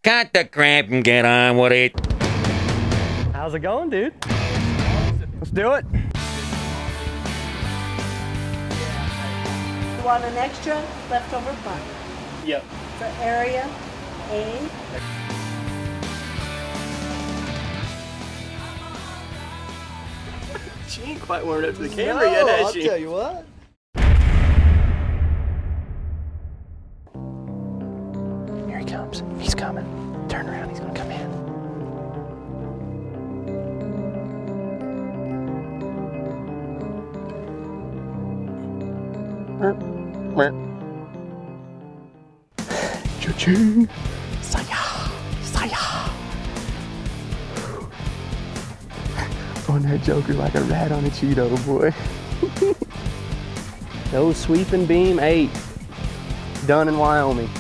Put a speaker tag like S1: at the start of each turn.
S1: Cut the crap and get on with it.
S2: How's it going, dude? Let's do it.
S3: You want an extra leftover bun?
S2: Yep.
S3: For area A.
S2: She ain't quite warmed up to the camera yet, has she?
S4: I'll tell you what.
S2: Here he comes. He's coming. Turn around. He's gonna come in. Cha-ching. Saya. Saya. On that joker like a rat on a Cheeto, boy. No sweep and beam 8. Done in Wyoming.